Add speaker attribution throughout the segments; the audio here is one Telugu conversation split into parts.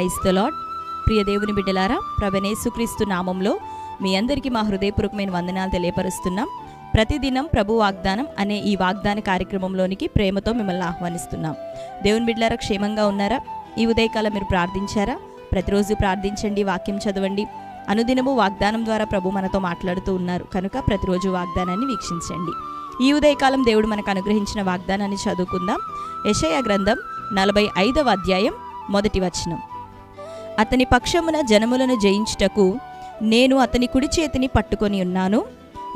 Speaker 1: Praise the lord. ప్రియ దేవుని బిడ్డలారా, ప్రభువైన యేసుక్రీస్తు నామంలో మీ అందరికీ మా హృదయపూర్వకమైన వందనాలు తెలియపరుస్తున్నాం. ప్రతిదినం ప్రభు వాగ్దానం అనే ఈ వాగ్దాన కార్యక్రమంలోనికి ప్రేమతో మిమ్మల్ని ఆహ్వానిస్తున్నాం. దేవుని బిడ్డలారా, క్షేమంగా ఉన్నారా? ఈ ఉదయకాలం మీరు ప్రార్థించారా? ప్రతిరోజు ప్రార్థించండి, వాక్యం చదవండి. అనుదినము వాగ్దానం ద్వారా ప్రభు మనతో మాట్లాడుతూ ఉన్నారు కనుక ప్రతిరోజు వాగ్దానాన్ని వీక్షించండి. ఈ ఉదయకాలం దేవుడు మనకు అనుగ్రహించిన వాగ్దానాన్ని చదువుకుందాం. యెషయా గ్రంథం 45వ అధ్యాయం 1వ వచనం. అతని పక్షమున జనములను జయించుటకు నేను అతని కుడి చేతిని పట్టుకొని ఉన్నాను.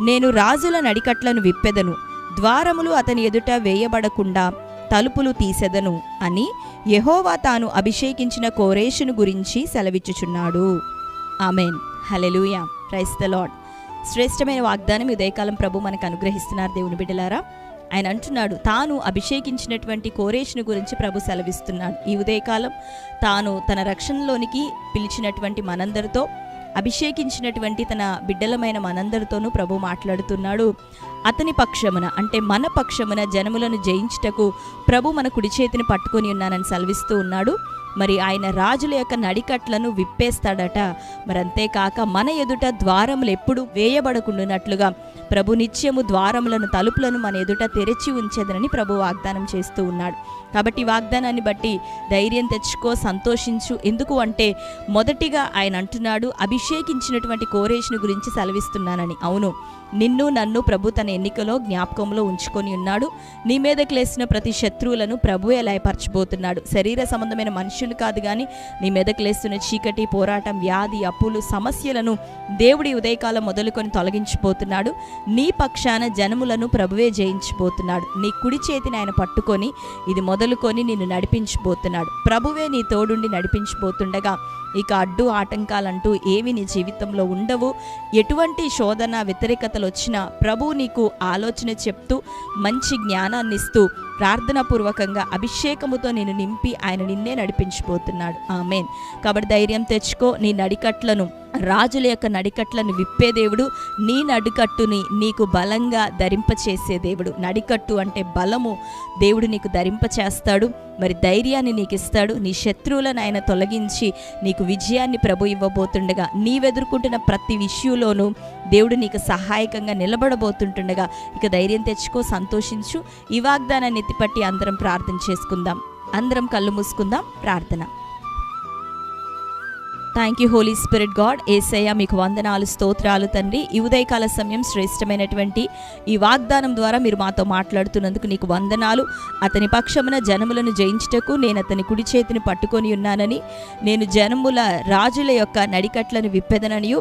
Speaker 1: నేను రాజుల నడికట్లను విప్పెదను, ద్వారములు అతని ఎదుట వేయబడకుండా తలుపులు తీసెదను అని యెహోవా తాను అభిషేకించిన కోరేషును గురించి సెలవిచ్చుచున్నాడు. Amen. Hallelujah. Praise the lord. శ్రేష్టమైన వాగ్దానం ఉదయకాలం ప్రభు మనకు అనుగ్రహిస్తున్నారు. దేవుని బిడ్డలారా, ఆయన అంటున్నాడు, తాను అభిషేకించినటువంటి కోరేషును గురించి ప్రభు సెలవిస్తున్నాడు. ఈ ఉదయకాలం తాను తన రక్షణలోనికి పిలిచినటువంటి మనందరితో, అభిషేకించినటువంటి తన బిడ్డలమైన మనందరితోనూ ప్రభు మాట్లాడుతున్నాడు. అతని పక్షమున అంటే మన పక్షమున జనములను జయించుటకు ప్రభు మన కుడి చేతిని పట్టుకొని ఉన్నానని సెలవిస్తూ ఉన్నాడు. మరి ఆయన రాజుల యొక్క నడికట్లను విప్పేస్తాడట. మరి అంతేకాక మన ఎదుట ద్వారములు ఎప్పుడు వేయబడకుండానట్లుగా ప్రభు నిత్యము ద్వారములను, తలుపులను మన ఎదుట తెరిచి ఉంచేదనని ప్రభు వాగ్దానం చేస్తూ ఉన్నాడు. కాబట్టి వాగ్దానాన్ని బట్టి ధైర్యం తెచ్చుకో, సంతోషించు. ఎందుకు అంటే మొదటిగా ఆయన అంటున్నాడు, అభిషేకించినటువంటి కోరేషును గురించి సెలవిస్తున్నానని. అవును, నిన్ను నన్ను ప్రభు తన ఎన్నికలో జ్ఞాపకంలో ఉంచుకొని ఉన్నాడు. నీ మీదకి లేసిన ప్రతి శత్రువులను ప్రభువే లయపరచబోతున్నాడు. శరీర సంబంధమైన మనుషులు కాదు, కానీ నీ మీదకి లేస్తున్న చీకటి, పోరాటం, వ్యాధి, అప్పులు, సమస్యలను దేవుడి ఉదయకాలం మొదలుకొని తొలగించిపోతున్నాడు. నీ పక్షాన జనములను ప్రభువే జయించిపోతున్నాడు. నీ కుడి చేతిని ఆయన పట్టుకొని ఇది మొదలుకొని నిన్ను నడిపించిపోతున్నాడు. ప్రభువే నీ తోడుండి నడిపించిపోతుండగా ఇక అడ్డు ఆటంకాలంటూ ఏవి నీ జీవితంలో ఉండవు. ఎటువంటి శోధన, వ్యతిరేకతలు వచ్చినా ప్రభు నీకు ఆలోచన చెప్తూ మంచి జ్ఞానాన్ని ఇస్తూ ప్రార్థనాపూర్వకంగా అభిషేకముతో నేను నింపి ఆయన నిన్నే నడిపించిపోతున్నాడు. ఆమేన్. కాబట్టి ధైర్యం తెచ్చుకో. నీ నడికట్లను, రాజుల యొక్క నడికట్లను విప్పే దేవుడు, నీ నడికట్టుని నీకు బలంగా ధరింపచేసే దేవుడు. నడికట్టు అంటే బలము. దేవుడు నీకు ధరింపచేస్తాడు. మరి ధైర్యాన్ని నీకు ఇస్తాడు. నీ శత్రువులను ఆయన తొలగించి నీకు విజయాన్ని ప్రభు ఇవ్వబోతుండగా, నీవెదుర్కొంటున్న ప్రతి విషయంలోనూ దేవుడు నీకు సహాయకంగా నిలబడబోతుంటుండగా ఇక ధైర్యం తెచ్చుకో, సంతోషించు. ఈ వాగ్దానాన్ని ఎత్తిపట్టి అందరం ప్రార్థన చేసుకుందాం. అందరం కళ్ళు మూసుకుందాం. ప్రార్థన. Thank you holy spirit God. Yesayya మీకు వందనాలు, స్తోత్రాలు తండ్రి. ఈ ఉదయకాల సమయం శ్రేష్టమైనటువంటి ఈ వాగ్దానం ద్వారా మీరు మాతో మాట్లాడుతున్నందుకు నీకు వందనాలు. అతని పక్షమున జనములను జయించుటకు నేను అతని కుడి చేతిని పట్టుకొని ఉన్నానని, నేను జనముల రాజుల యొక్క నడికట్లను విప్పెదననియు,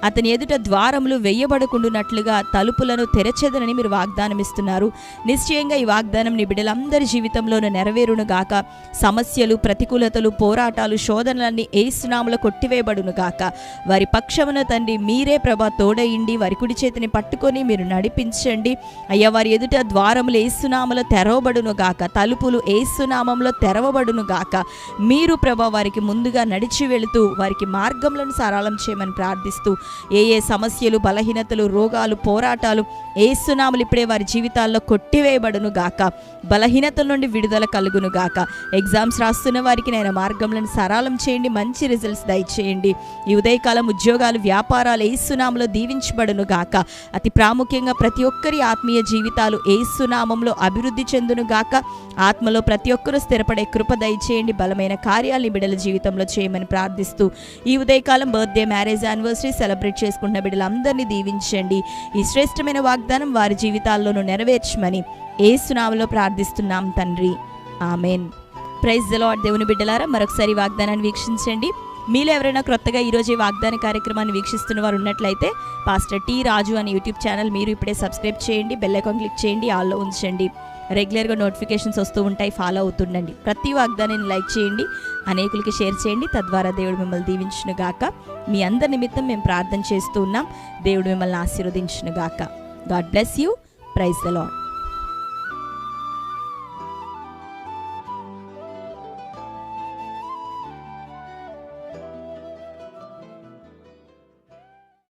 Speaker 1: అతని ఎదుట ద్వారములు వేయబడకుండానట్లుగా తలుపులను తెరచెదనని మీరు వాగ్దానం ఇస్తున్నారు. నిశ్చయంగా ఈ వాగ్దానం నీ బిడ్డలందరి జీవితంలోనూ నెరవేరును గాక. సమస్యలు, ప్రతికూలతలు, పోరాటాలు, శోధనలన్నీ యేసు నామములో కొట్టివేయబడును గాక. వారి పక్షమున తండ్రి మీరే ప్రభా తోడయిండి వారి కుడి చేతిని పట్టుకొని మీరు నడిపించండి అయ్యా. వారి ఎదుట ద్వారములు యేసు నామములో తెరవబడును గాక. తలుపులు యేసు నామములో తెరవబడును గాక. మీరు ప్రభా వారికి ముందుగా నడిచి వెళుతూ వారికి మార్గములను సరళం చేయమని ప్రార్థిస్తూ, ఏ సమస్యలు, బలహీనతలు, రోగాలు, పోరాటాలు యేసు నామములో ఇప్పుడే వారి జీవితాల్లో కొట్టివేయబడును గాక. బలహీనతల నుండి విడుదల కలుగును గాక. ఎగ్జామ్స్ రాస్తున్న వారికి నేను మార్గములను సరళం చేయండి, మంచి రిజల్ట్స్ దయచేయండి. ఈ ఉదయకాలం ఉద్యోగాలు, వ్యాపారాలు యేసు నామములో దీవించబడును గాక. అతి ప్రాముఖ్యంగా ప్రతి ఒక్కరి ఆత్మీయ జీవితాలు యేసు నామములో అభివృద్ధి చెందును గాక. ఆత్మలో ప్రతి ఒక్కరూ స్థిరపడే కృప దయచేయండి. బలమైన కార్యాలను బిడ్డల జీవితంలో చేయమని ప్రార్థిస్తూ, ఈ ఉదయకాలం బర్త్డే, మ్యారేజ్ యానివర్సరీ సెలబ్రేట్ చేసుకుంటున్న బిడ్డలందరినీ దీవించండి. ఈ శ్రేష్టమైన వాగ్దానం వారి జీవితాల్లోనూ నెరవేర్చమని యేసు నామములో ప్రార్థిస్తున్నాం తండ్రి. ఆమెన్. Praise the lord. దేవుని బిడ్డలారా, మరొకసారి వాగ్దానాన్ని వీక్షించండి. మీలో ఎవరైనా క్రొత్తగా ఈరోజు ఈ వాగ్దాన కార్యక్రమాన్ని వీక్షిస్తున్న వారు ఉన్నట్లయితే పాస్టర్ టి రాజు అనే యూట్యూబ్ ఛానల్ మీరు ఇప్పుడే సబ్స్క్రైబ్ చేయండి, బెల్ ఐకాన్ క్లిక్ చేయండి, ఆల్లో ఉంచండి. రెగ్యులర్గా నోటిఫికేషన్స్ వస్తూ ఉంటాయి, ఫాలో అవుతుండండి. ప్రతి వాగ్దానాన్ని లైక్ చేయండి, అనేకులకి షేర్ చేయండి. తద్వారా దేవుడు మిమ్మల్ని దీవించును గాక. మీ అందరి నిమిత్తం మేము ప్రార్థన చేస్తూ ఉన్నాం. దేవుడు మిమ్మల్ని ఆశీర్వదించును గాక. God bless you. Praise the lord.